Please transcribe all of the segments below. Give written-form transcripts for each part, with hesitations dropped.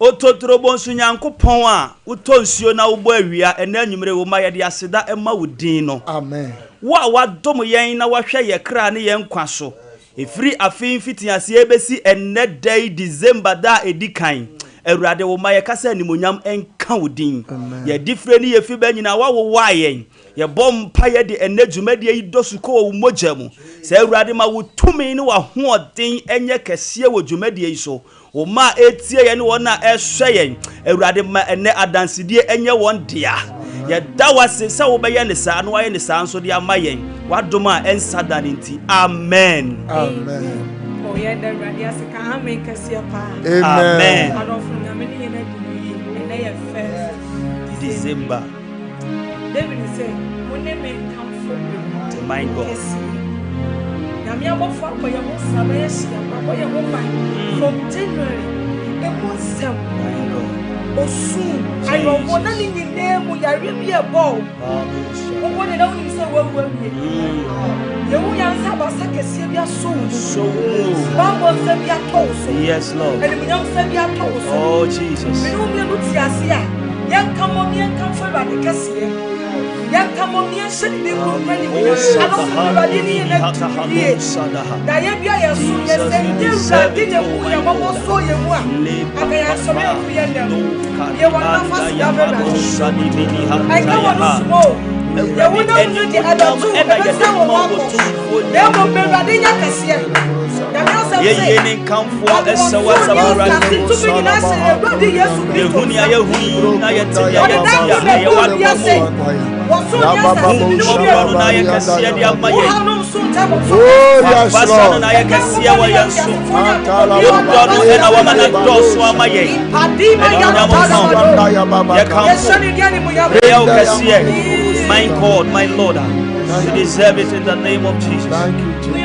Ototrobo nso Nyankopɔn a wotɔ nsuo na wobɔ awia ɛna anwumre wo ma yɛde aseda ɛma wo din no. Amen. Wa wadom yɛn na wahwɛ yɛ kra ne yɛn kwa so. Efiri afin fitiase ebesi enne day December da edikan. Awurade wo ma yɛkasa animonyam enka wo din. Ye difre ni ye fi ba nyina wa wo wa yɛn. Ye bom pa ye de enne dwumade yi dosuko wo mogya mu. Sɛ awurade ma wo tumi ne wa hoɔden enye kɛse wo dwumade yi so. O ma etie ye ne wona ehwɛ yɛn. Awurade ma enne adansedie enye won dia. Ye da wase sɛ wo bɛyɛ ne saa no ayɛ ne saa nso de ama yɛn. Wadoma ensa daninti. Amen. Amen. Oh yeah, the radio se ka amen kasiya pa. Amen. Adofo na me ne na di na ye first December. David say, "When they may come for To my God. Na me abofo akoye mo sabe ye sia, akoye mo man from January. E mo sem. My God. Osu ayo mo na ni nyine mu yare bi e bo. Wo ne na woni se wo wie. Ye wo yan sa ba sa kese bi aso. So Bible say bi ato so. yes, Lord. And we don't say bi ato so. Oh Jesus. Me no me no ti ase a. Yan kam mo yan kam for ba de kese. Yan kam mo yan se ni ko kwani bi. Ano so ba de ni na ti. Da ye bi a so ye se ndi ra di ne ku ya mo so ye mu a. Aga ya so me ku ye dem. Ye wa na fa sia be ba. I come on small. Ye wo na mu di ada tu. E be sa wo wa ko. Ye mo be ba de nya kase. Ye nin come for esa wasa bara. Ye huni ya huni na ye ti ya ye wa mo. Na ye kase dia ma ye. Oh yes Lord. Na ye kase wa ye so. Ye do no na wa na do so ama ye. Ye come for my God, my Lord. You deserve it in the name of Jesus. Thank you, Jesus.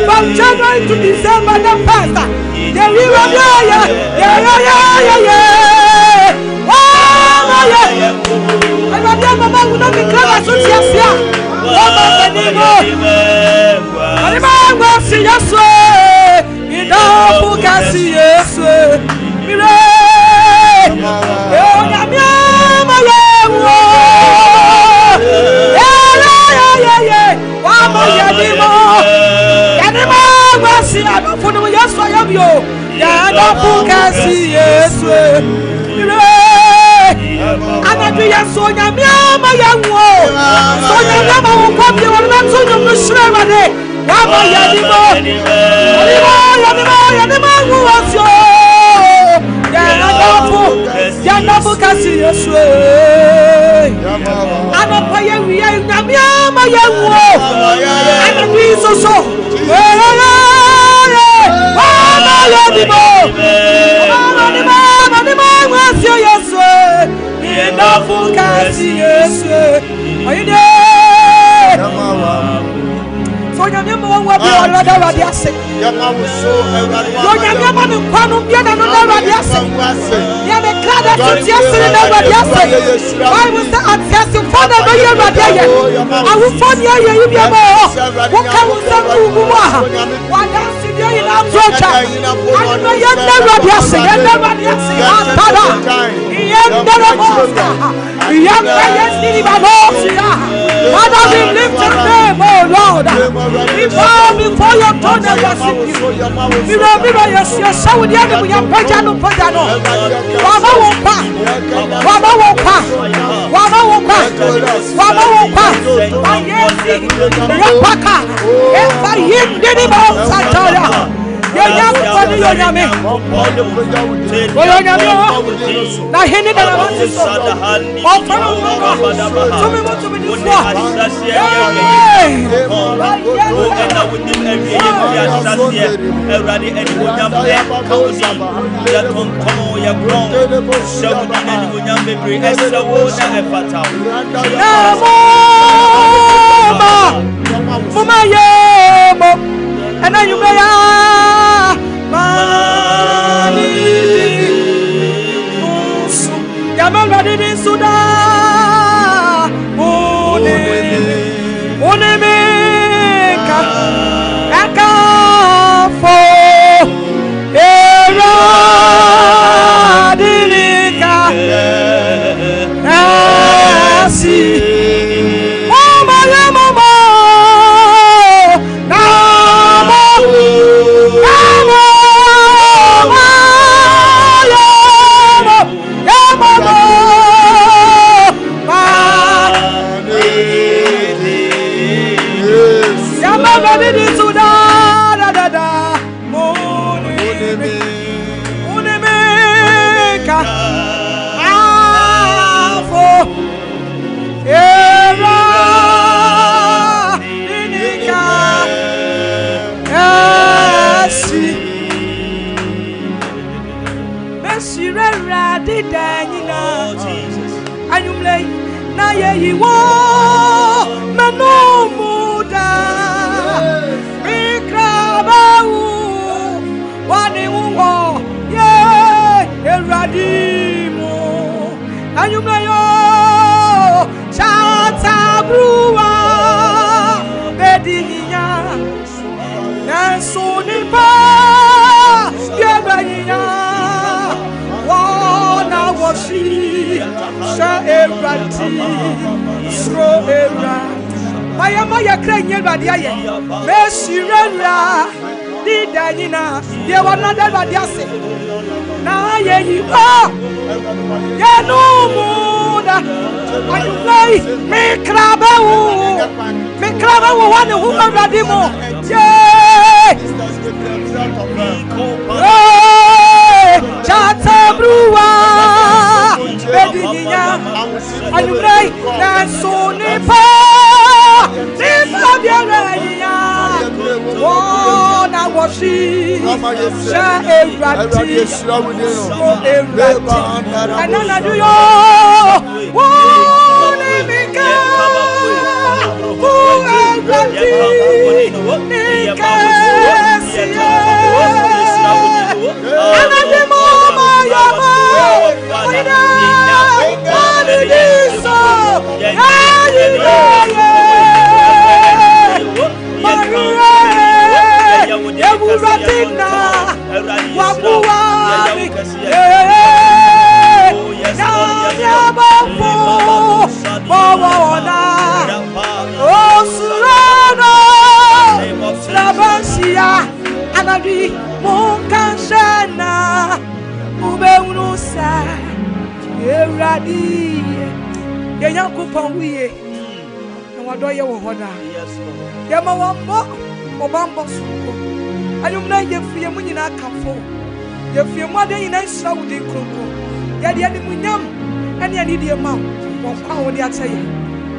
From January to December, the pastor. Yeah. Mama will not be clever to see us here. Father, we lift your name, oh Lord. We bow before your throne and worship you. Mirror, yes, so with the enemy, your Pajano. Wama woka. Mayesi, Rapaka, Efa Yindini Satara. And then you may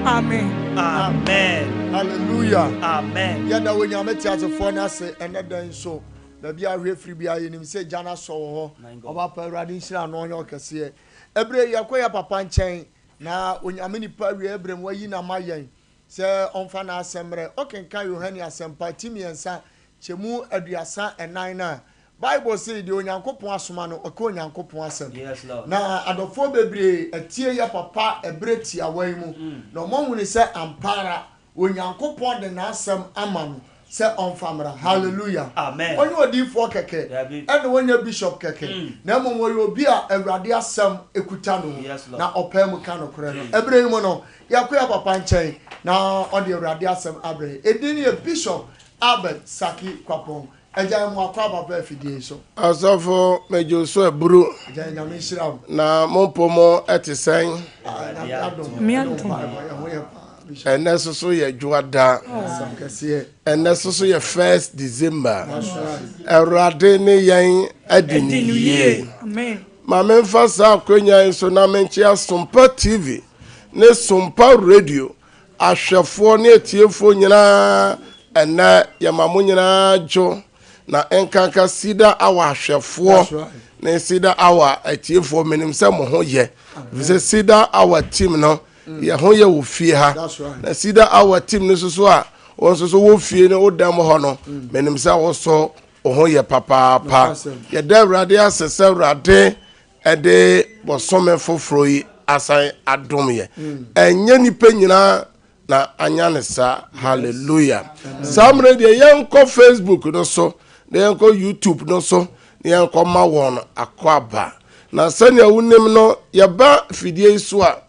Amen. Amen. Hallelujah. Amen. Yada when you met as a phone as another so baby I free be I him say Jana so oba pa radin shira no onye okese ebre yakoya papa nchen na onyame pa wi ebrem wayi na mayen se onfa na asemre okenka Yohane asempa timiensa chemu aduasa enan na Bible say the onyankopon asoma no okonyankopon asem. Yes, Lord. Na adofo bebre etie ya papa ebreti awan mu. No monwuni se ampara onyankopon de na asem amano se onfamra. Hallelujah. Amen. Onye odifo keke. And onye bishop keke. Na momo yo bi a awurade asem ekuta no. Na opem ka no kore no. Ebre mu no yakoya papa nchen na ode awurade asem abre. Edini ye bishop Albert Saki Kwapon. Asafo mejo so eburu na mompomo etisen enesoso ye juada enesoso ye 1st December erade ne yen adiniye ma memfa sa akonya so na menchi Sompa TV ne Sompa Radio ahwefo ne etiefo nyina ena yamamu nyina jo na enkanka Cedar awa hwefo na Cedar awa atiefo menim se mo ho ye vise Cedar awa team no ye ho ye wo fie ha na Cedar awa team no so a won so wo fie ne odam ho no menim se wo so ho ye papa ye da awurade asese awurade ede bosome foforo yi asan adom ye enye nipa nyina na anyanesa. Hallelujah. Samre de yanko Facebook no so na yanko YouTube no so na yanko ma won akwaba na sane awunem no yaba fidie so a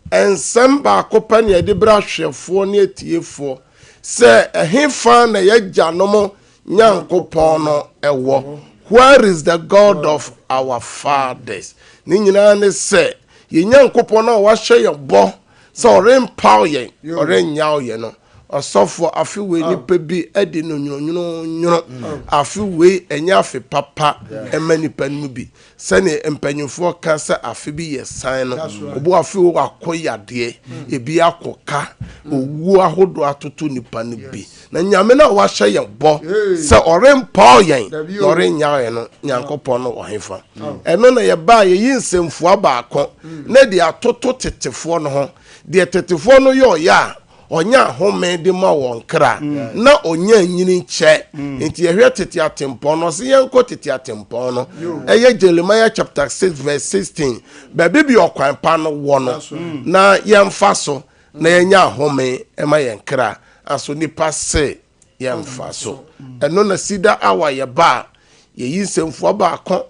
ensem ba akopa ne de bra hwefo ne etiefo se ehemfa na yagya no mo nyankopon no ewo. Where is the God of our fathers? Ni nyina ne se ye nyankopon na wa hye ye bo so rempower yen orenyaw ye no osofo afiwe ni pebi edi no nyonyono afiwe enya afi papa emani panu bi sane empanyufo ka sa afibi ye san no obo afiwe akoyade ebi akoka owu ahodo atoto nipa no bi na nyame na wa hye ye bo se orempower yen orenyaw ye no nyankopon no ohefa eno na ye ba ye yinsemfu abaako na di atoto tetefo no ho de tetefo no yo ya onya home de ma won kra na onya nyini che enti ehwe tete atempo no se yenko tete atempo no eye Jeremiah chapter 6 verse 16 ba bibi okwan pa no wo no na yemfa so na yenya home e ma yen kra aso nipa se yemfa so eno na Cedar awa ye ba ye yinsemfo ba akon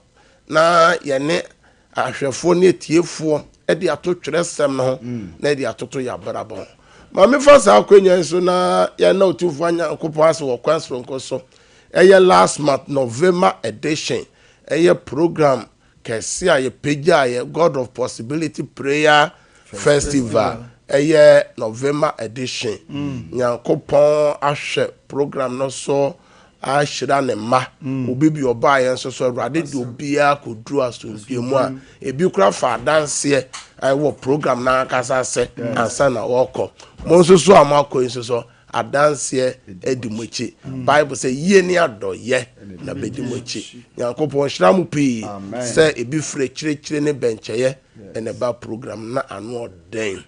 na ye ne ahwefo ne tiefo e de atotwere sem no na e de atoto ya barabon ma me fa sa akwenya so na ya na otufu anya nkopo ase wo kwansro nkoso eye last month November edition eye program kesi aye peja ye God of Possibility Prayer Festival eye November edition nyankopon ahwe program no so ashira ne ma obibi oba ye nso so awurade de obia kodru asomdwemu a ebi kura fa dance ai wo program na akasa se ansa na woko mo nso so amako nso so adanse edi mochi Bible say ye ni adoye na bedi mochi Nyankopon hira mu pi say ebi fre kire ne bencheye ene ba program na anu oden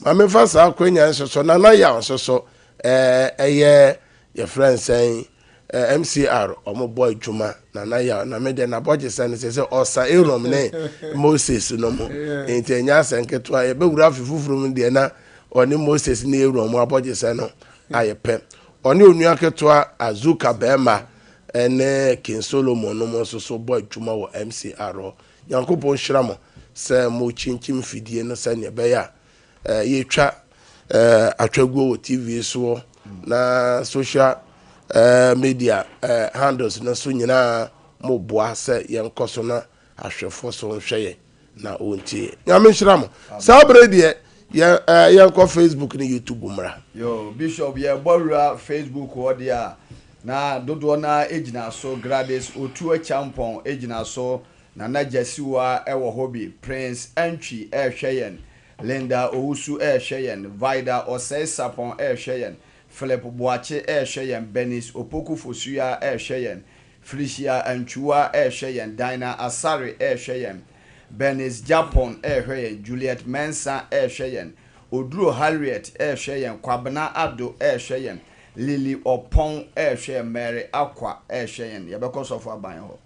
ma me fa sa akwanya nsoso na ya nsoso eye your friend saying MCR omo boy juma na ya na me de na boje say say osa erom ne Moses no mo enti enya senketo a ye be wura afufuru mu de na oni Moses ne erom aboje say no ayepe oni onua keto azuka bema ene King Solomon no mo so boy juma wo MCR Yankopon hira se mo chinchim fidie no se ne be ya ye twa atwaguo wo TV so na social media handles na so nyina mo boa se yenkoso na ahwefo so hweye na ontie nyame hira mo sabre de yenko Facebook ni YouTube mra yo bishop ye borua Facebook wo dia na dodo na ejina so Gladys otu champon ejina so na najasiwa ewo hobby Prince Entry hweyen Linda Owusu hweyen Vida Osei Sapon hweyen Philip Boache hweyen Benis Opoku Fosuya hweyen Felicia Anchua hweyen Dina Asari hweyen Benis Japon hweyen Juliet Mensa hweyen Oduro Harriet hweyen Kwabena Ado hweyen Lily Opon hweyen Mary Aqua hweyen yebekọ for aban ho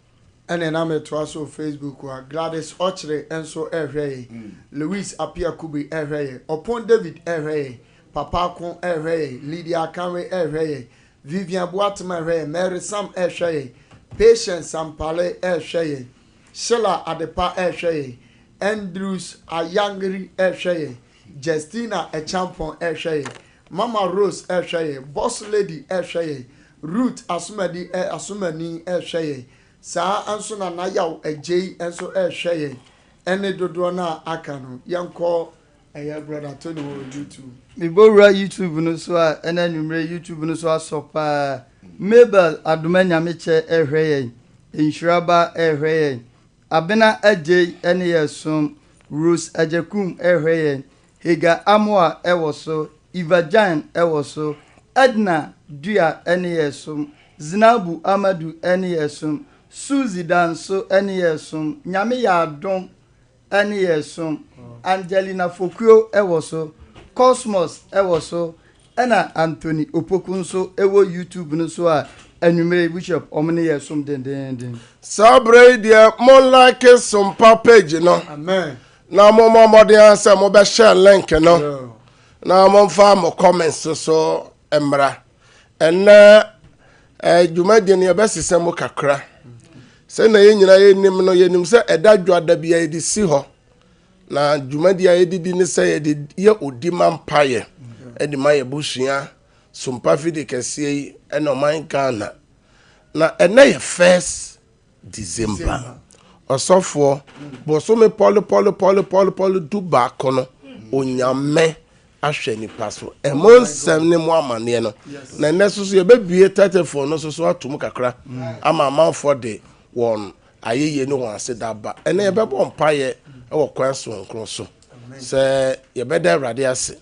ene na me to aso Facebook wa Gladys Ochre enso ehwe Louis Apia Kubi ehwe Opon David ehwe Papa Kon ehwe Lydia Kanwe ehwe Vivian Boatma ehwe Mary Sam ehwe Patience Sampale ehwe Sheila Adepa ehwe Andrews Ayangri ehwe Justina Echampon ehwe Mama Rose ehwe Boss Lady ehwe Ruth Asumani ehwe sa anso na yaw ejei enso hweye ene dodo na aka no yanko brother Tony wo YouTube mi bowra YouTube no so a ene numre YouTube no so asopa Mabel Adomanya meche hweye Inshiraba hweye Abena ejei ene yesom Rose Ajekum hweye Higa Amoa ewoso Ivajan ewoso Edna Dua ene yesom Zinabu Amadu ene yesom Suzy Danso ene yesom Nyame Yadon ene yesom Angelina Fokuo ewoso Cosmos ewoso ena Anthony Opokunso ewo YouTube no so a enumere bishop omne yesom den sabre dia mo like Sompa page no amen na mo de answer mo be share link no na mo fa mo comments so emra ena jumadi ne be sesem mo kakra se na ye nyina ye nim no ye nim se edadwo adabia ye di si ho na jumadi ye di ni se ye di ye odima mpaye edi maye bushia Sompa fidi kese ena man Ghana na ena ye 1st December osofo boso me polo du ba kono onyame ahwe ni paso emonsem ne mo amane no na nesusu ye bebie 34 no so atum kakra ama manfo de won ayeye no wan sedaba ene ye bebo mpaye e wo kwanso nkron so se ye beda awrade ase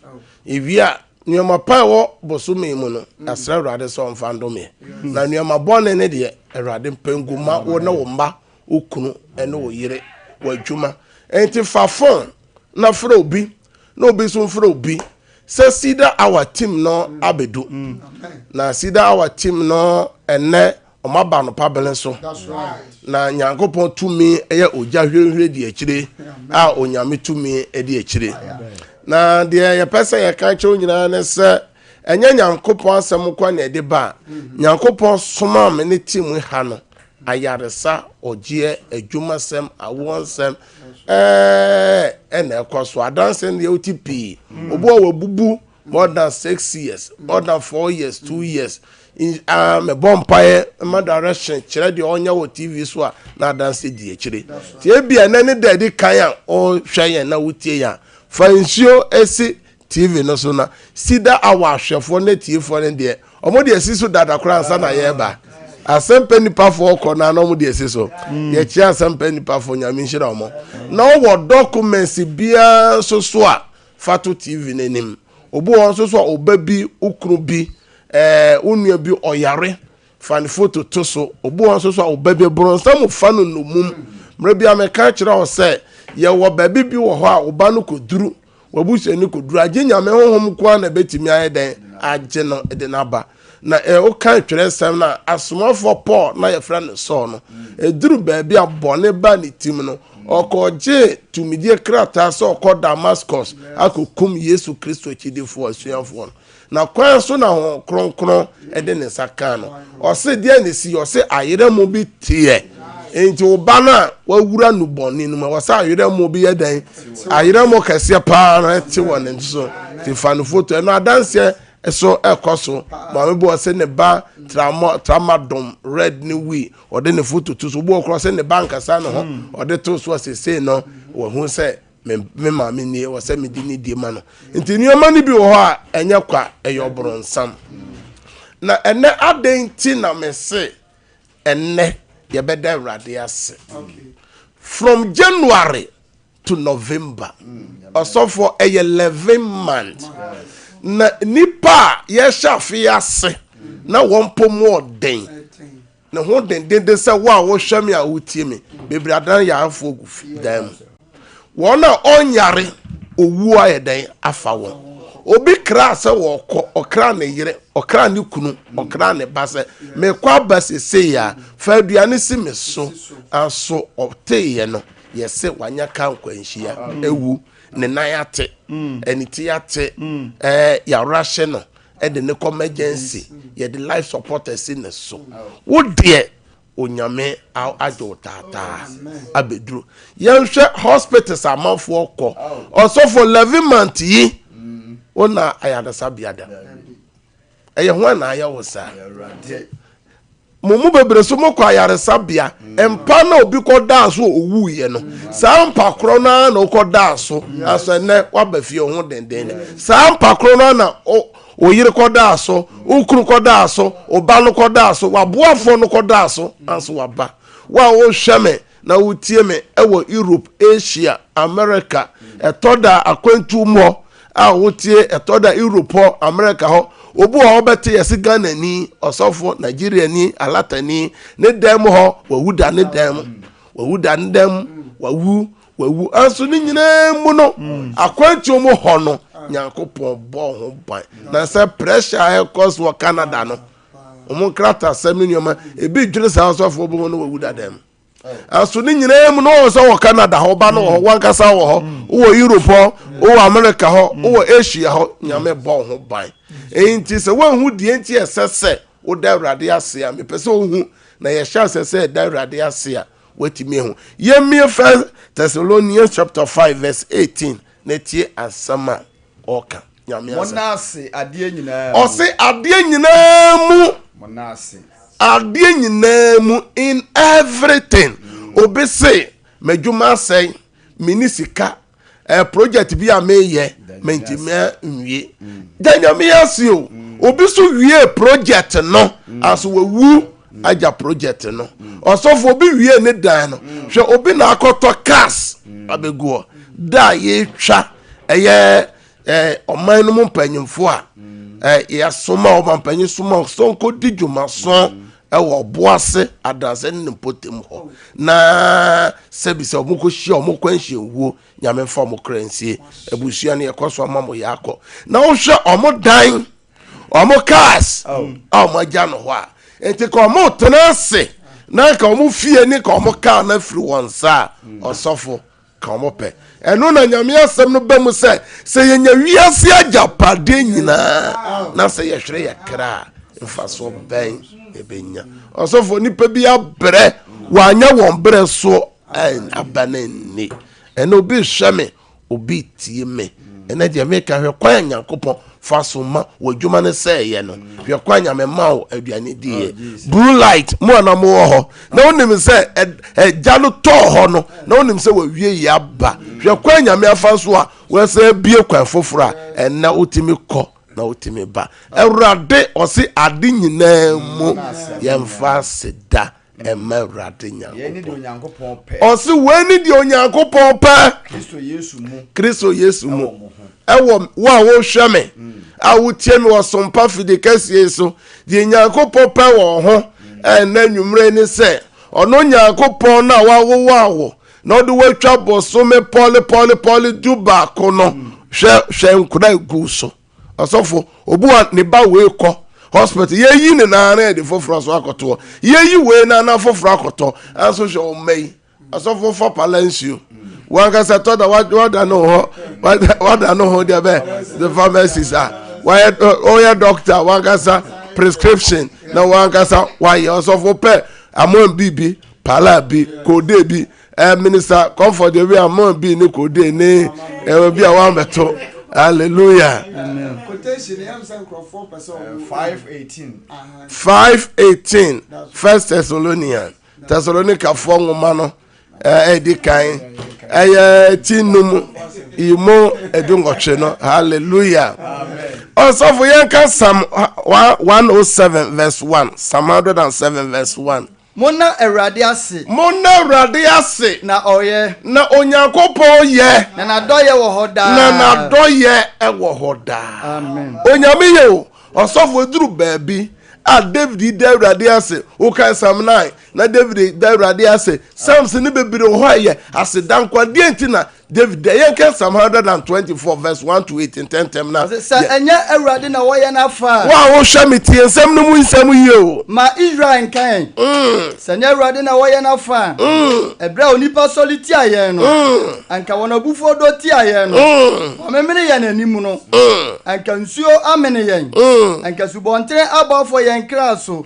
ewia nyoma pa wo boso me mu no asra awrade so mfando me na nyoma bone ne de awrade mpanguma wo na wo mba okunu ene wo yire wadwuma enti fa phone na fra obi na obi so fra obi se Cedar our team no abedu na Cedar our team no ene omaba no pabelen so that's right na Nyankopon tumi eye oja hwehwe di akire a onyame tumi e di akire na de ye pese ye ka che onyina ne se enye Nyankopon asem kwa na de ba Nyankopon soma me ne team ha no ayaresa ogie adwumasem awonsem ene ekoso adanse ne OTP obo wabubu more than 6 years more than 4 years 2 years me bompae ma direction kire de onya wo TV so a na dance di ekire ti ebia na ne dadi kan a o hwen na wutie ya fansio esi TV no so na Cedar awa hwefo na tiefo ne de omo de esi so dada kra ansa na ye ba asempe nipa fo ko na no mu de esi so ye chia asempe nipa fo nyame nhira omo na wo documents bia so a Fatu TV nenim obo won so oba bi ukru bi unua bi oyare fan photo to so obo wan so obabe bronsam fa no mum mra bia me ka kire o se ye wo baby bi wo ho a oba no koduru wabuse ni koduru agye nyame honhom ko na betimi ayeden agye no de na ba na o kan twere sam na asomafo Paul na ye fra ne so no eduru baby abone ba ne tim no okoje tumidie krata so okọ Damascus akokum Yesu Kristo chidifo asuafo na kwan so na ho kronkron de ne saka no o se dia ne si o se ayere mo bi tie enti oba na wawura no boni no ma sa ayere mo bi yedan ayere mo kase pa na ti won nso ti fa no photo no adanse so ekoso ma me bo se ne ba tramadom red ni wi o de ne photo to so bo okro se ne bank sa no ho o de to so se no wo hu se me ma me ni wo se me di ni die ma no nti ni o ma ni bi wo ho a enye kwa eyobro nsam na ene adenti na me se ene ye beda awrade ase from January to November also for 11 months na nipa ye shafi ase na won pomo den na ho den se wa wo hwame a wotie me bebradan ya afo gufi dan wona onyare owu ayeden afa won obi kra se wo ko okra ne yire okra ne kunu okra ne base me kwa base se ya fa aduane si me so aso opteye no yese wanya kan kwanhia ewu ne nan ate eniti ate ya rashe no de ne emergency ye the life supporters in so wo de onyame ajo tata abedru yenhwe hospitals amanfo ko also for 11 months yi ona ayada sabiada eye ho na aya wo sa mumu bebre so moko ayare sabia empa na obi ko da so owu ye no sa mpa kro na ko da so aso ne wabafie ho denden sa mpa kro na oyire ko da so ukuru ko da so oba no ko da so waboafo no ko da so anso waba wa wo hweme na wotie me ewo Europe, Asia, America etoda akwantu mo a wotie etoda Europe, America ho obu ho bete yesi Ghana ni osofo Nigeria ni alatani ne dem ho wawuda ne dem wawu anso ni nyina mu no akwantu mo ho no nyankopon bo ho ban na say pressure e cause wo Canada no omo krata seminioma ebi dwere sa osofo bo no wawuda dem anso ni nyina mu no so wo Canada ho ba no ho wankasa ho wo Europe wo America ho wo Asia ho nyame bo ho ban enti se wanhu die enti esese wo da awrade ase a me pese ohu na ye sha sese da awrade ase a watimi hu ye me 1 Thessalonians chapter 5 verse 18 na tie asama oka nyame ase monase ade nyina o se ade nyina mu monase ade nyina mu in everything obi se medjuma sei minisika project bi ameye mentima nwie danyame ase o obi so wie project no aso wawu aja project no osofo obi wie ne dan no hwe obi na akoto cars abegu da ye twa eye oman no mpanyimfo a ya soma o mpanyin soma sonko dijuma son ewo boase adanse ne potem ho na sebise omoko hia omoko anhie wuo nyame fa omokransie abusua ne yekoso amamo yakọ na wo hwe omodan omocars omoja no ho a enti ko omo tenase na ka omo fie ni ka omo car na firi wonsa osofo ka omo pe eno na nyame asem no bamu se yenya wiase ajapade nyina na se ye hwere ye kra mfaso ben ebenya osofo nipa bi abre wanya won bre so abanani eno bi hweme obi tie me ena je me ka hwe kwan Nyankopon faso ma wadwuma ne se ye no hwe kwan nyame ma o aduane die blue light mo na mo ho na onim se jalo to ho no na onim se wawie yi aba hwe kwan nyame afaso a we se bie kwan foforo a ena otimi ko na otimi ba ewrade osi ade nyina mu yemfa seda ema urade nyankopon pe osi weni di onyankopon pe Kristo Yesu mu ewo wa wo hweme a wo tie me wo Sompa fide kase so di nyankopon pe wo ho na nwumre ni se ono nyankopon na wa wo na do watwa boso me poli duba kono hwe nkura gu so asofo obuwa ne ba we kɔ hospital ye yi ne na na de foforo so akoto ye yi we na na foforo akoto aso hwe o mai asofo for palansio wanga sa to da wada no ho dia be the pharmacist why oya doctor wanga sa prescription na wanga sa why asofo pe amon bibi pala bi kode bi minister comfort the way amon bi ni kode ni e bi awan beto. Hallelujah. Amen. Quotation 5:18. First Thessalonians 4 ngoma edi kan tinum imo edungotwe no. Hallelujah. Amen. Also for yanka Psalm 107 verse 1. Psalm 107 verse 1. Mona Erade ase na oye na onyankopon ye na doye wo hoda na doye ewo hoda. Amen. Onyame ye o osofo duru baabi a David da Erade ase o kan Psalm 9 na David da Erade ase Psalms ni bebire ho aye ase dankwa de ntina David yanka Psalm 124 verse 1 to 8 in 10 tem na sa enya Erade na wo ye na fa wa wo hwa metie nsem no mu nsem ye o ma Israel kan sa enya Erade na wo ye na fa ebra onipa soliti aye no anka wona bufo do ti aye no amemene ye na nimu no anka nsuo amene ye anka subontere abafo ye nkraso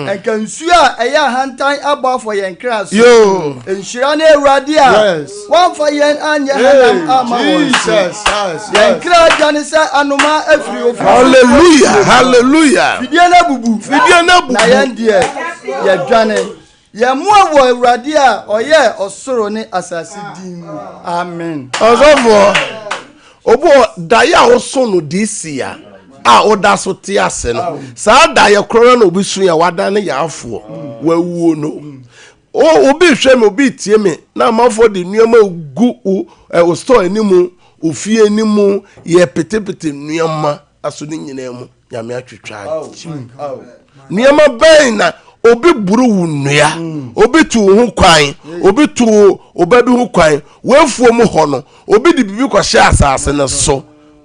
anka nsuo a eya hantan abafo ye nkraso yo enhira na Erade a wan fa ye Jesus. Hallelujah. Fidie na bubu. Na yendie. Ye dwane. Ye muawo Erade a oye osoro ne asase din. Amen. Ozofo. Obo daya oso no disia. Oda so te ase no. Sa daya kroro na obisu ya wada ne ya afo. Wawuo no. Obi hwe me obi tie me na amafo de nuama gu o store animu ofie animu ye petepete nuama aso ni nyina mu nyame atwetwa nuama ben na obi buru wunua obi tu ho kwan obi tu obabi ho kwan wefuo mu ho no obi di bibi ko hye asase ne so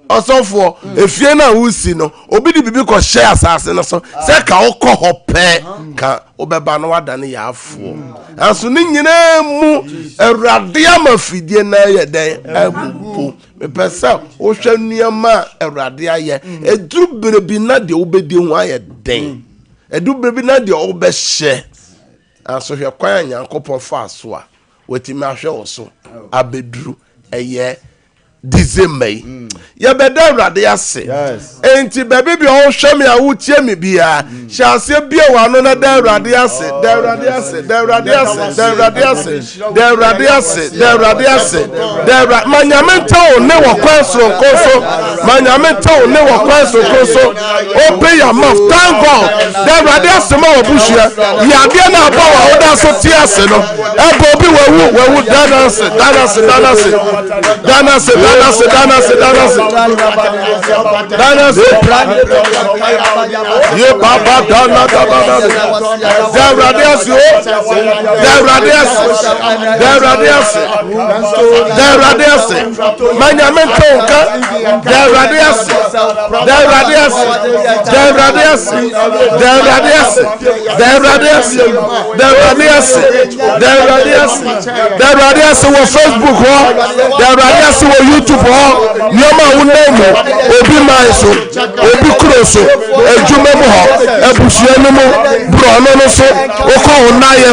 osofo efie na wusi no obi di bibi ko hye asase ne so se ka okọ hope ka obeba no wada ne ya afo aso ni nyina mu Erade amafidie na ye den abubu me pesa o hwa nuama Erade aye eduru berebi na de obedi ho aye den eduru berebi na de obehye aso hwe kwan Nyankopon fa so a wetimi ahwe wo so abeduru eye December ya beda Erade ase enti bebe bi o hwe me a wutie me bia hyase bia wa no na da Erade ase manyamento ne wo kwanso koso open your mouth thank God da Erade ase ma wo bushia ya bia na aba wa oda so tie ase no ebo bi wawu dana ase ye baba dana YouTube nyoma unemo obi manso obi kroso ejumemu ho ebusuanumu brono no so okọ onaye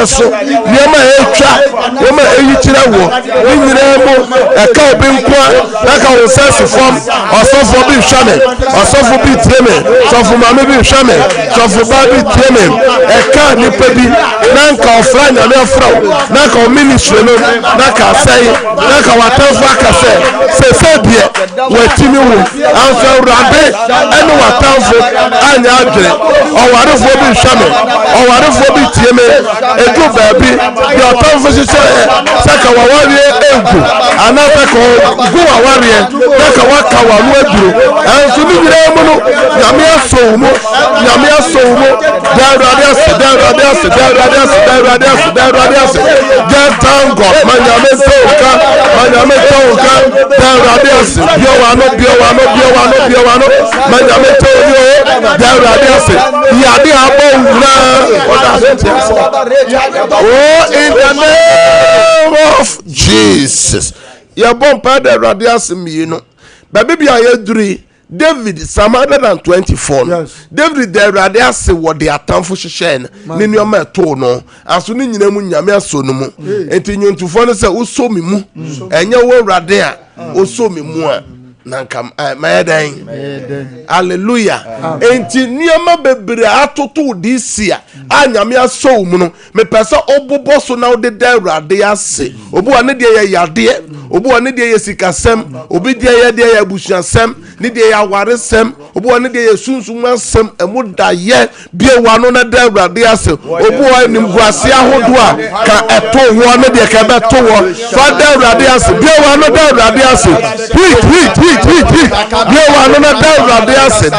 so nyoma etwa nyoma eyikyira wo nyinemu eka obi nkwa naka wo sense form osofo bi hwame osofo bi tieme sofo mame bi hwame sofo ba bi tieme eka nipa bi nanka ofra nyame ofra nanka o ministry no naka sai naka watanfo akase se bie watimi wu anfa urade ene watanfo anya adwere owarefo bi hwame owarefo bi tieme edu baabi bi otanfo sise saka wawarie egu anata ko gu wawarie saka waka walu eduru anso ni nyire mu no nyame asowo mu Dawradias get thank God manyame toka Dawradias biowano manyame toyo Dawradias yade abo oh in the name of Jesus ya bompa Dawradias miino baby bia yeduri David Psalm 124. Yes. David the radias what the atamfo hyehyɛ ne nneɛma ɛto no aso ne nyina mu nyame aso no mu enti nyontufoɔ no sɛ woso me mu ɛnyɛ wo rade a woso me mu a nankam mayedan hallelujah enti nneɛma bebre atoto di sia a nyame aso mu no me pesa obobo so na wo de rade ase obu ane de ye yade obu ane de ye sikasem obi de ye abusuasem ne de ya waresem obu ane de ye sunsun asem emu da ye bie wano na de rade ase obu anim guase ahodo a ka eto ho ne de ka beto ho fa de rade ase bie wano de rade ase tweet bie wano na de rade ase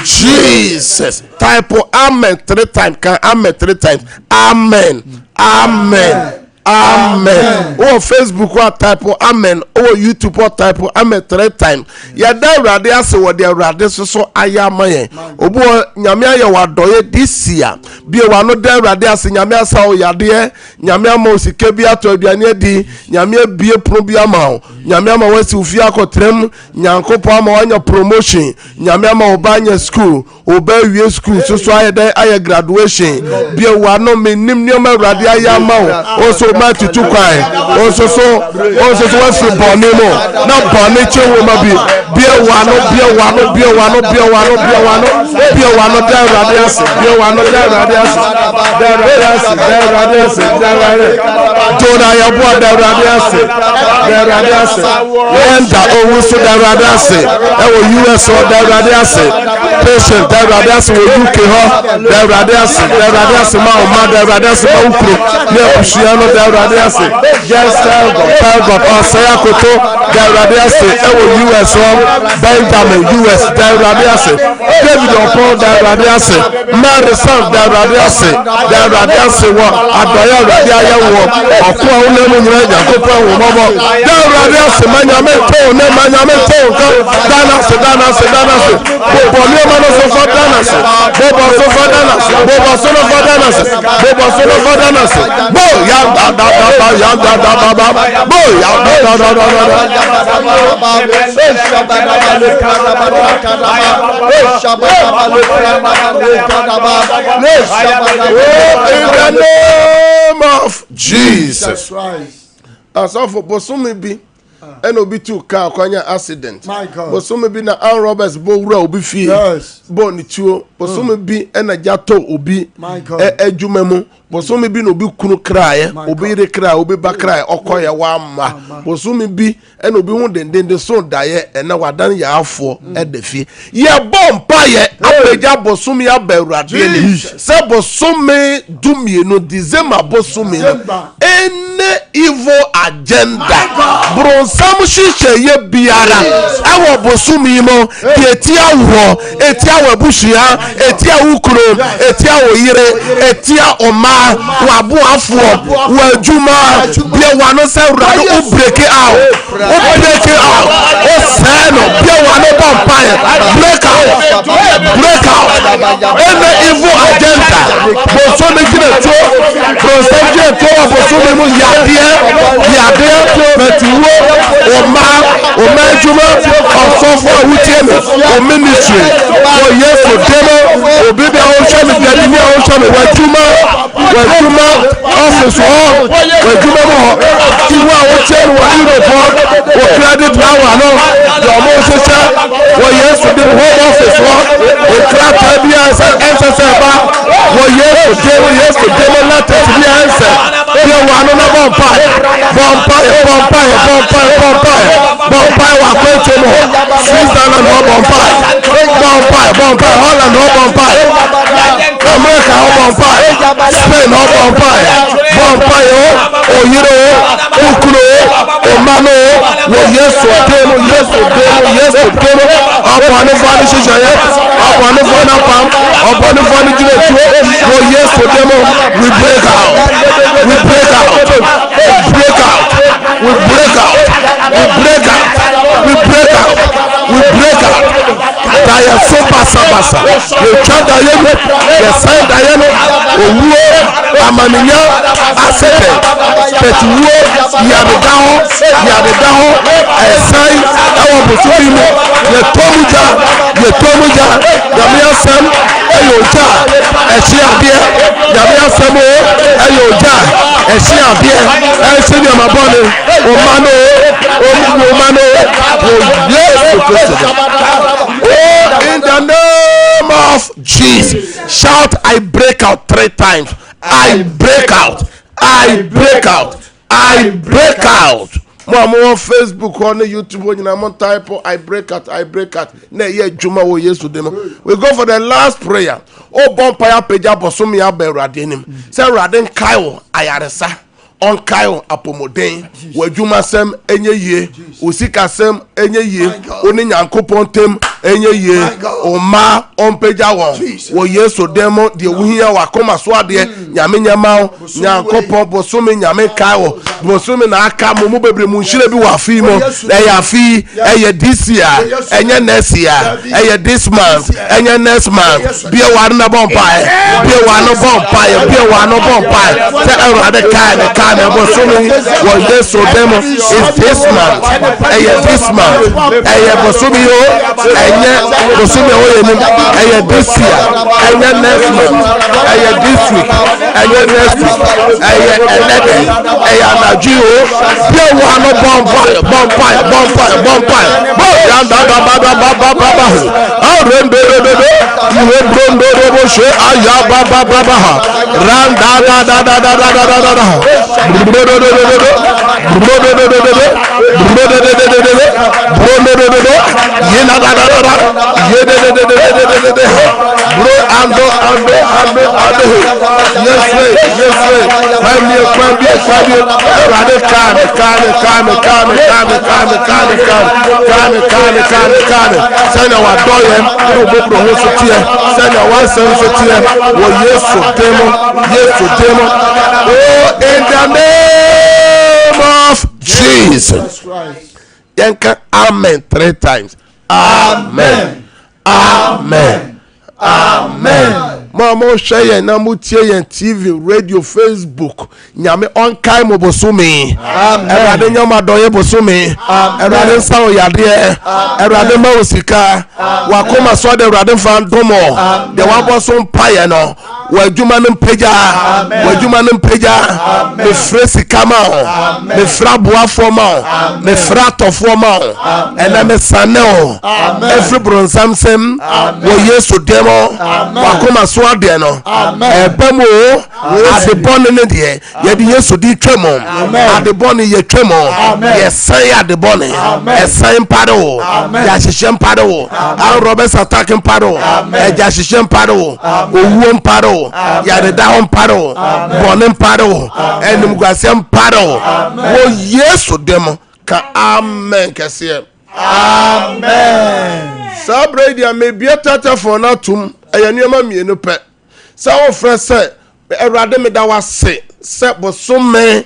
Jesus. Type amen 3 times. Can amen 3 times. Amen. Oh, Facebook or type amen. Oh, YouTube or type amen 3 times. Ya da rade ase wo de rade so ayamaye. Obo nyame aye wadoye this year. Bie wa no da rade ase nyame asa o yade nyame ama osike bi ato aduane adi nyame bie pro bi ama nyame ama wasi ofi akotrem nyankopo ama wanya promotion nyame ama obanya school oba wie school so aye da aye graduation bie wa no menim nyoma rade ayama o so ma tutu kwai o so wasi boni mo na boni chewo ma bie wa no da rade ase bie wa no da rade ase Jona ya bo da radiase wenda owu so da radiase e wo US o da radiase patient da radiase wo UK ho da radiase ma o ma da radiase ma ukro ne oshia no da radiase just tell God o say akoto da radiase e wo US o Benjamin US da radiase David o da radiase Mary Sam da radiase wo adoya radi ayewo oku awule mu nyira yakopo wo mobo da radi ase manyame to kan dana se bobo ni ma no so for dana se bobo so for dana se bo ya da bo ya da in the name of Jesus. As of Bosumi be and obi two car kwanya accident. My God. Bosom bi na Ann Roberts bo wura obi fie. Yes. Bo ni tuo. Bosom bi na jato obi. My God. Adwuma mu. Bosom bi no obi kunu krae, obi re krae, obi ba krae, okoye wa ma. Bosom bi na obi hu dendende so daye na wadan ya afo e da fie. Ye bompa ye apeja bosom ya ba Awurade ni. Se bosom dumienu December bosom no. Any evil agenda. Bronsam shishe ye biara. Ewo bosom mo etia wo, etia wabushia, etia ukuro, etia oyire, etia oma wabu afo wajuma bia wano se Awurade o break it out. O break it out. O seno bia wano vampire break out. Break out. Any evil agenda. Bosom gina to Bronsam je to bosom mo yade metiwo oma juma osofo awutieme o ministry o yeso demo obibi awon chami biadi ni awon chami wajuma office wajuma mo iwa awon chemi wa Europe o credit hour no yo mo sese o yeso demo home office o credit bia ensese ba o yeso demo latest bia ense bia wa no na vampire wa kweche mo Switzerland no vampire Holland no vampire America no vampire Spain no vampire oyiro ukuro omano wo yeso demo abone fani shishaye abone fani pam abone fani jiretu wo yeso demo we break out Daya Sompa Sabasa we chanda yenu ye sign dayeno owuo amaninya asete petuwo yabedaho esai awo bosubimo ye tomuja yamiasem eyoja eshiabie yamiasem eyoja eshiabie esini amabone omano in the name of Jesus. Shout, I break out 3 times. I break out. Mama on Facebook, on YouTube, when you type, I break out. Ne ye juma wo yesu demo. We go for the last prayer. Oh, bonfire peja bosumi aberadin. Say radin kayo ayaresa. On kayo apomoden wajuma sem enye ye usika sem enye ye oni nyankopon tem enye ye oma onpeja won wo yeso demo de wuhia wakoma so ade nyame nyama nyankopon bosome nyame kayo bosome na aka mo bebre mu nhire bi wa fi mo na ya fi eye this year enye next year eye this month enye next month bia wa na bonfire bia wa no bonfire say Awurade kai and Bosumi was there so demo is this month. This month. Bosumi Bosumi this year. Next month. This week. Next week. In the name of Jesus. Yanka amen 3 times. Amen. mo share yen na mo tie yen TV radio Facebook nyame on kai mo bosumi erade nyama doye bosumi erade sawo yade erade ma osika wakoma so de erade fan domo de waboso mpaye no wajuma no mpaja me fresi kama me fra boa forma me fra to forma ena me saneo every bronzam sem wo yesu demo wakoma so ade no ebamo ade bon ne de ye de yesu di twemo ade bon ye twemo ye san ade bon esan pado ya hihye pado an robes attacking pado eja hihye pado owuo pado ya de down pado bon pado enum gwasem pado wo yesu demo ka amen kase amen sabre dia me biatata for na tum ayanuama mienu pe sa wo frɛ sɛ Awurade me da wase sɛ bosome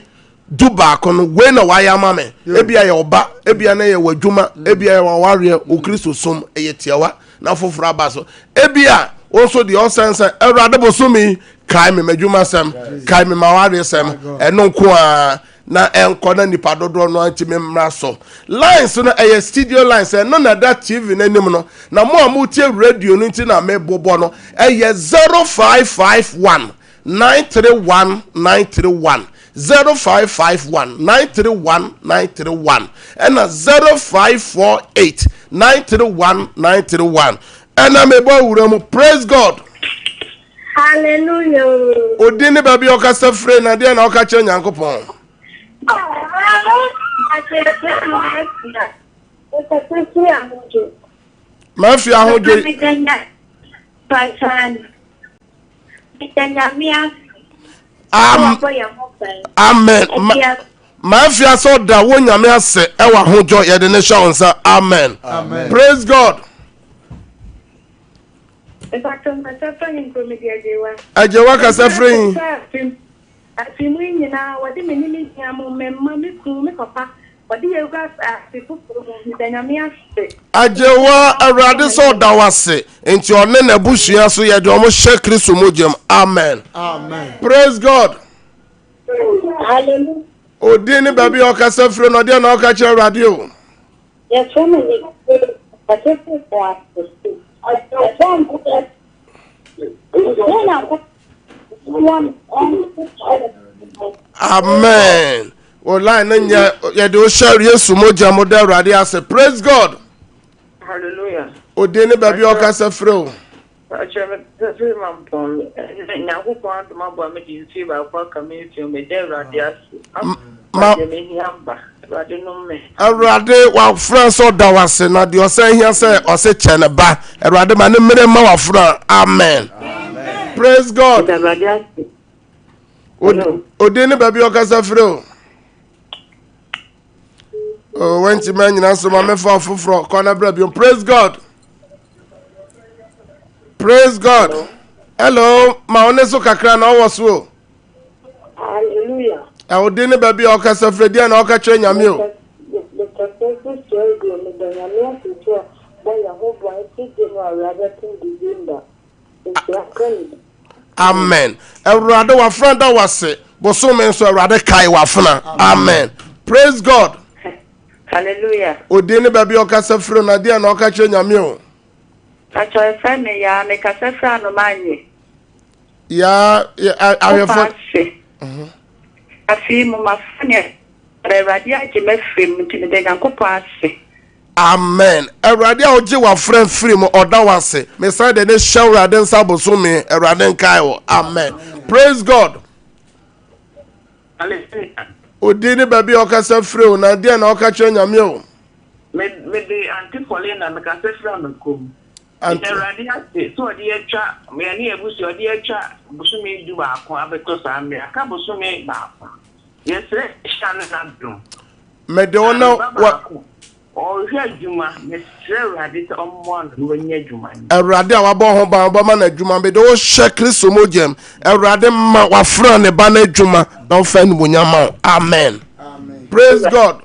duba kono we na wa ya mame ebia ye oba ebia na ye wadwuma ebia ye waware o Kristo som eye tiawa na foforo abaso ebia also the onsense Awurade bosome kai me madwuma sem kai me maware sem eno nko a na enko na nipa dodo no anti me mra so lines no eye studio lines no na that TV na nim no na mo amutie radio no nti na me bobo no eye 0551 931 931 0551 931 931 and 0548 931 931 and I'm about praise God. Hallelujah. Odini baby okasa free na dia na okache Nyankopon. Mafia hojo. Amen. Mafia so da wo nyame ase e wa hojo ye de ne sha onsa. Amen. Praise God. Ajewa kasa free. Ajewa Awurade so da wase enti one na busua so ye de omo hye Kristo mojem. Amen. Praise God. Hallelujah. Odini baby okasa free no de na okache Awurade o. Yes, family. Amen. Well, line ya do share Yesu moja moda Awurade ase. Praise God. Hallelujah. Odini baby okasa free o. Awurade wa friends o da wase na de osan hia se o se chene ba Awurade ma ne mere ma wa friend. Amen. Praise God. Odini baby okasa free o. Oh, when you man nyina so ma me fa foforo corner brabio. Praise God. Praise God. Hello, ma oneso kakra na owoso. Hallelujah. Odini baby okasa free dia na okache nyame o. Amen. Awurade wa friend da wase boso men so Awurade kai wa funa. Amen. Praise God. Hallelujah. Odini baby okasa free na dia na okache nyame o. Acho efe me ya me kasa fra no manye. Ya ahefo. Afi mo mafanya. Awurade age me frem ntimi de Nyankopon ase. Amen. Awurade a oje wa friend free mo oda wase. Me say de ne show Awurade nsa boso me Awurade nkai wo. Amen. Praise God. Hallelujah. Odini baby okasa free na dia na okache nyame o. Me de Antipolina me kasa fra no kom. Awurade ase so de etwa me ani ebusi de etwa busumi du ba ko abeto sa me aka busumi ba ko. Yesre shan na dum. Me de ona wa o hwe adwuma me sre Awurade to ommo no nya adwuma. Awurade a wabɔ ho ba ma na adwuma be de wo hye Kristo mojem. Awurade ma wa fra ne ba na adwuma na fa ni bonyama. Amen. Praise God.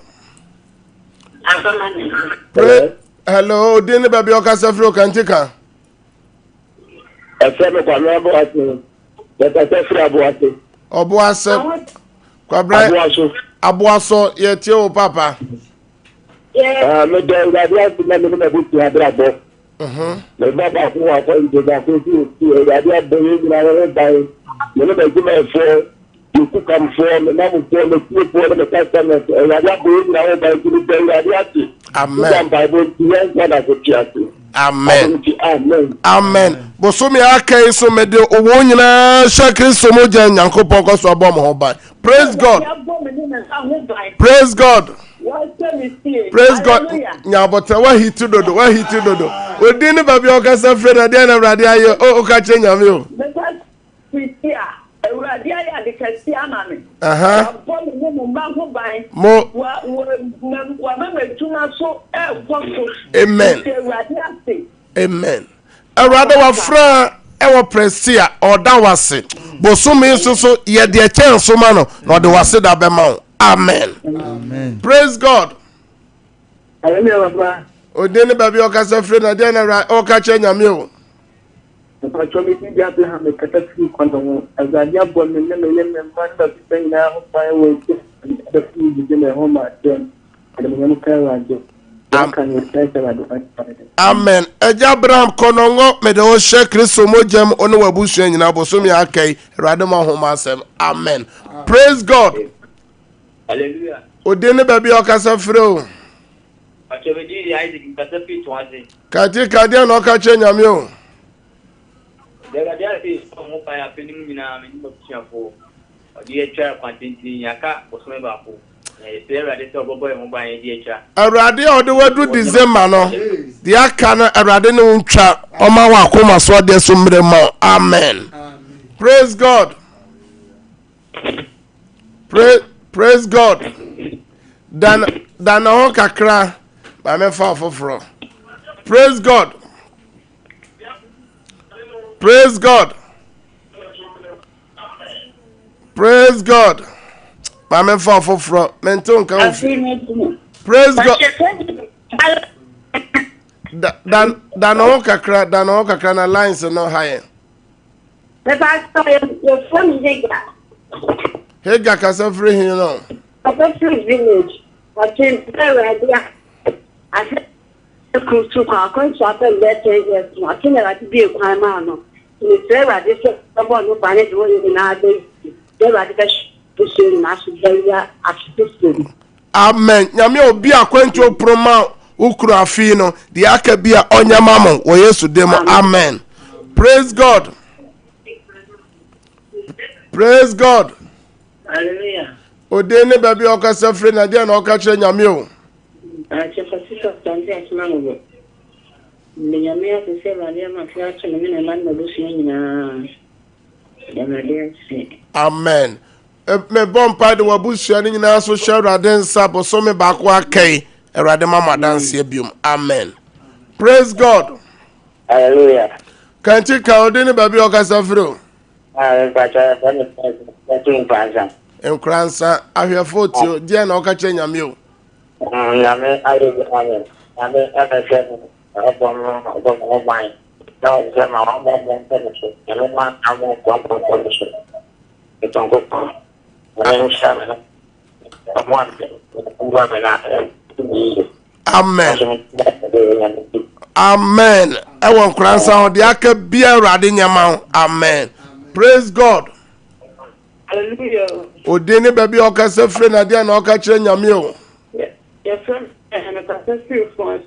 Amen. Hello, Dini baby okasa free kantika. Efe me kwa me Aboase. Yete free Aboase. Oboase. Kwabra. Aboaso yetie o papa. Me de Awurade na me na buti adrabo. Me baba ko wa ko ide da ko ti Awurade abere na re dai. Me na be ma efo. You come for me na mo to me ti for me testament. Awurade abere na re dai ti de Awurade ati. Amen. Amen. Amen. Amen. Bosomi akai so me de owo nyina sha Kristo mo ja Nyankopon ko so abom ho ban. Praise God. Praise God. Praise God. Nyabota wa hitu dodo, wa hitu dodo. Odi ni babi o ka sa fre na de na Awurade ayo o ka che nyame o. Amen. Amen. Awurade wa fra ewo presia oda wase. Bosumi so ye de chance ma no na de wase da be ma. Amen. Amen. Praise God. Hallelujah. Odeni babi o ka sa fre na de na o ka che nyame o. Kwa chomi ti Abraham me kata fi kwando azadi abon me na me manda bi na ho pa e wo ti da fi di me ho ma den ada me no ka rajo. Amen. Eja Abraham konongo me de o she Kristo mo jam ono wabusu nyina bosomi akai Awurade ma ho ma asem. Amen. Praise God. Hallelujah. Odeni babi o ka sa fre o. Achomi di Isaac kata fi twaze. Kati kadia no ka che nyame o. There is some fire happening in a minimum for the chair quantity yaka or some babu. There are the boy mobile DHR. Awurade o de wadu December no. The aka Awurade no ntwa o ma wa akoma so de somre ma. Amen. Praise God. Praise God. Dan ho kakra ba me fa foforo. Praise God. Praise God. Praise God. Mama for menton kan. Praise God. Dan ho kakra na lines no high. Hega kasa free here no. Papa free village. What is there idea? I said to come to happen better yes. I think that be a crime no. Ni será de ser bom no planeta do nada. Será de que se nasce já assistir. Amen. Nyame obi akwantu proma ukru afi no de aka bia onyamamo wo Yesu demo. Amen. Praise God. Praise God. Hallelujah. Odene baby okasa free na dia na okache nyame o. Chefasisa tanzia simamo. Ninyamea kusema ndia mafiacho na mimi na ndio nyina. Amen. Me bompa de wabusua ni nyina so hwe Awurade nsa boso me ba ko akai Awurade mama dance ebium. Amen. Praise God. Hallelujah. Kanti ka odene baby okasa free o. Pacha tu panza. Enkransa ahwefo tio dia na okache nyame o. Nyame ayo amen. Nyame afese ọgbọ̀n wáyé náà ṣe máa wọ́n bọ́ bọ́ pẹ̀lú ẹ̀rọ máa àwọn ọgbọ̀n pẹ̀lú ṣe ìtàn kó kàn wọ́n ń ṣàmì ọmọ àti ọgbọ̀n mi náà ẹ̀ Amen. Amen. Ewo nkransa ho de aka bia Awurade nyama. Amen. Praise God. Hallelujah. Odene baby okasa free na dia na okache nyame o. Your friend and a catastrophe for us.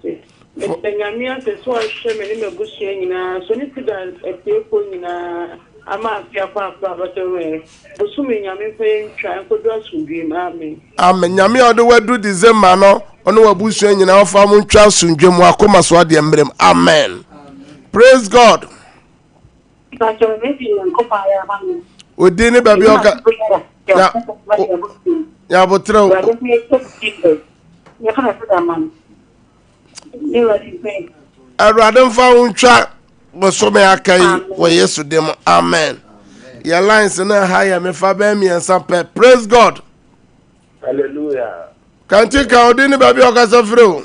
Nyamia se so ahwe me ne magusua nyina so ne Cedar epieko nyina ama afia kwa abatewe bosumi nyame fe ntwa enkodo asundwe amen. Amen. Nyame odo wadu December no ono wabusua nyina ofa mu ntwa asundwe mu akoma so ade mbrem. Amen. Praise God. Odini baby oka ya botreo Awurade mfa untwa bosome akai wo Yesu dem. Amen. Your lines na higher me fa ba mi ensampe. Praise God. Hallelujah. Kanti ka odini baby okasa free.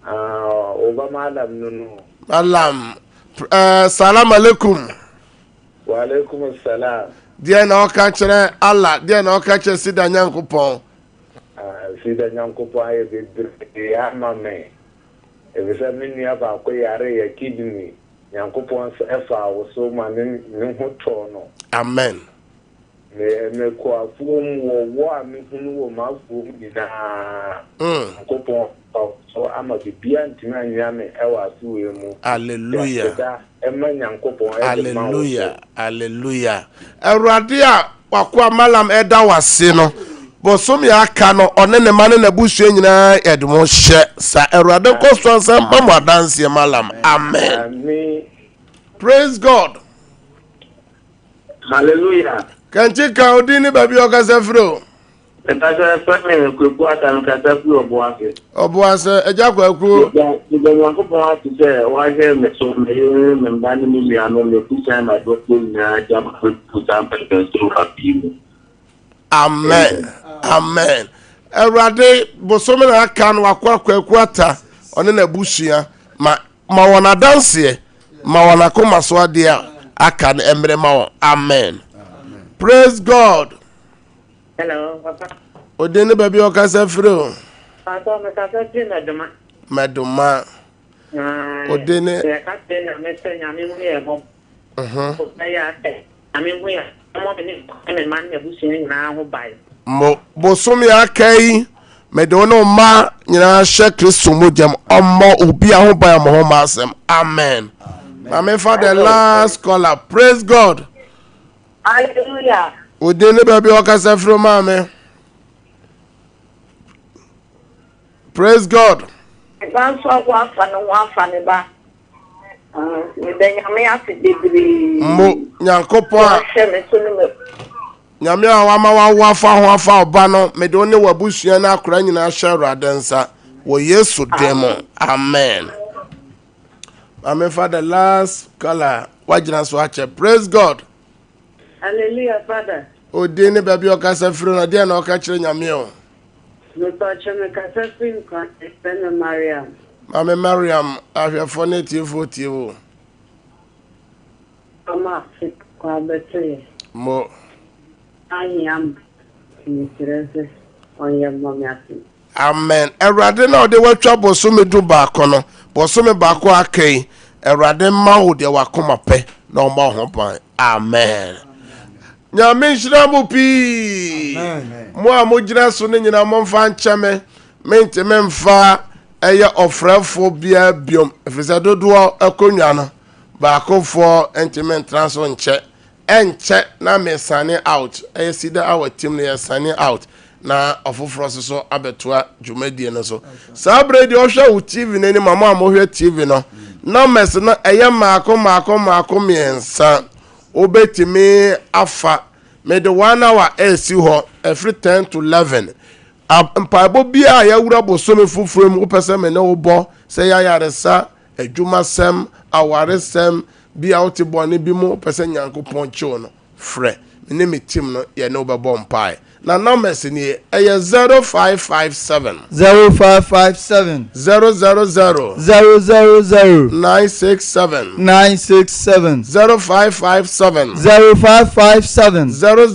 Obama Adam no. Alam. Salam alaikum. Wa alaikum assalam. Deɛ na ɔka kyerɛ Allah, deɛ na ɔka kyerɛ Cedar Nyankopɔn. Cedar Nyankopɔn ayɛ bebree ama me. Ebisa me nua baako yare yɛ kidney. Nyankopɔn ɛfa wo so ma ne ho tɔ no. Amen. Me ko afuom wo a me hunu wo ma afuom nyinaa. Nyankopɔn so ama bibia ntima nya me ɛwɔ asuwe mu. Hallelujah. Nyankopɔn Hallelujah. Hallelujah. Awurade a wakwa malam ɛda wase no. Bosom ya aka no one ne mane na busue nyinaa edmo hye sa Awurade ko so ansam ba mo adanse malam. Amen. Amen. Praise God. Hallelujah. Kanti ka odini babi okase fro. Entaje feme kweku atan kasa fro Oboase eja kwaku. Ibe Nyankopɔn ati se wa je me so me mbani mi ano le kusa ma do ko na jam ko tam pe so happy. Amen. Amen. Awurade bosom na aka no akwa kwaku ata one na busua ma wona danse ma wona koma so ade aka na emre ma won. Amen. Praise God. Hello, Papa. Odene baby okasa fro. Papa, me kasa ti Meduma. Odene. Ya ka te na me se nya mi mu ye mo. Ya te. Ami mu ya. Mo me man ne bu sin na ho bai. Mo bosom ya kai medono ma nyina hye Kristo mojam ommo obi a ho bai mo ho ma asem. Amen. Amen. For the last caller. Praise God. Hallelujah. Odene baby okasa fro mame. Praise God. Ban so wa fa ne ba. Me benyame ase debiri. Mo Nyankopon a me so ne Nyame a wama wa fa ho afa oba no me de one wabusua na akora nyina hye Awurade nsa wo Yesu demo. Amen. Amen. For the last caller. Wajina so ache. Praise God. Hallelujah, Father. Odene baby okasa fro na de na okakire Nyame o. Me touch me kasa fin kan Esther Mariam. Mame Mariam ahwefo na tie wo. Mama fit kwa betre. Mo I am interesse on your mommy. Amen. Erade na ode watwa bosom du baako no. Bosom baako akai. Erade ma wo de wakoma pe na o ma ho pan. Amen. Nyame nhira mo pi. Amen. Mo a mo gina so ne nyina mo mfa ncheme. Mente memfa eye ofrefo bia biom. Efisa dodo akonwa no. Baako fo entiment transfer nche. Enche na me sane out. Eye Cedar our team na sane out. Na ofofro so abetoa dwumadie no so. Sabre de ohwa wo TV na ni mama amohwe TV no. Na mes no eye maako miensa. Obetimi afa me the 1 hour esi ho every 10 to 11 mpaibo bia ya wura bosomi fufurem opese me ne obo se ya yaresa adwuma sem awaresem bia otebo ne bi mu opese Nyankopon chiwo no frɛ me me team no ye ne obebo mpai na numbers ni eye 0557 0557 000 000 967 967 0557 0557 000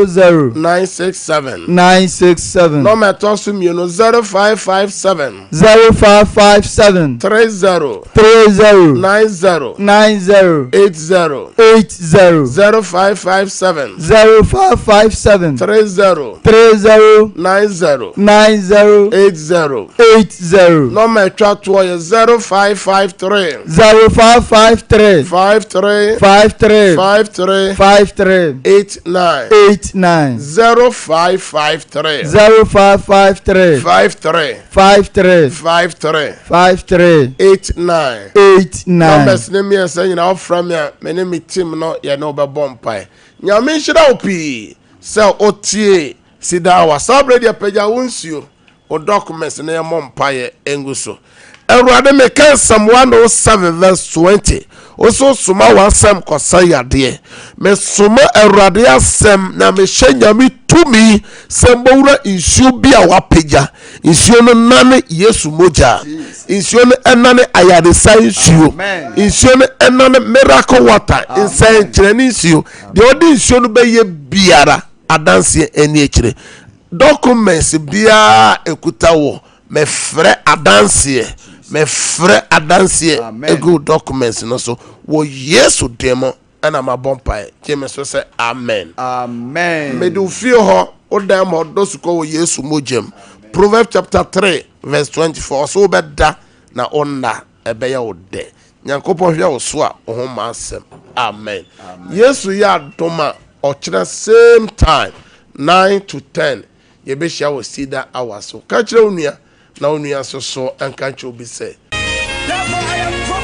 000 967 967 number tosu mienu 0557 0557 30 30 90 90 80 80 0557 0557 30 30 90 90 80 80 number twatwo ye 0553 0553 53 53 53 53 89 89 0553 0553 53 53 53 53 89 89 numbers ne me say nyina ofra me a me ne me team no ye no be bompai nyame nhira opi se otie Cedar wa sabre dia peja wonsuo o documents ne ye mompai enguso Awurade me kan Psalm 107 verse 20 oso soma wasem kosa yade me soma Awurade asem na me hyanyame tumi sembowura insuo bi a wapeja insuo no nane Yesu moja insuo no enane ayaresa insuo insuo no enane miracle water insan kyerani insuo de odi insuo no beye biara adanse eni ekire documents bia ekuta wo me frɛ adanse egu documents no so wo Yesu demo ana mabompa jeme so say amen me do feel ho odam ho do suko wo Yesu mojem Proverbs chapter 3 verse 24 so beda na onna ebeya wo de nyankopɔ hwe wo so a wo ho ma asem amen Yesu ya doma o kire same time 9 to 10 ye be hia wo Cedar hours so ka kire onua na onua so enka kire obi say therefore I am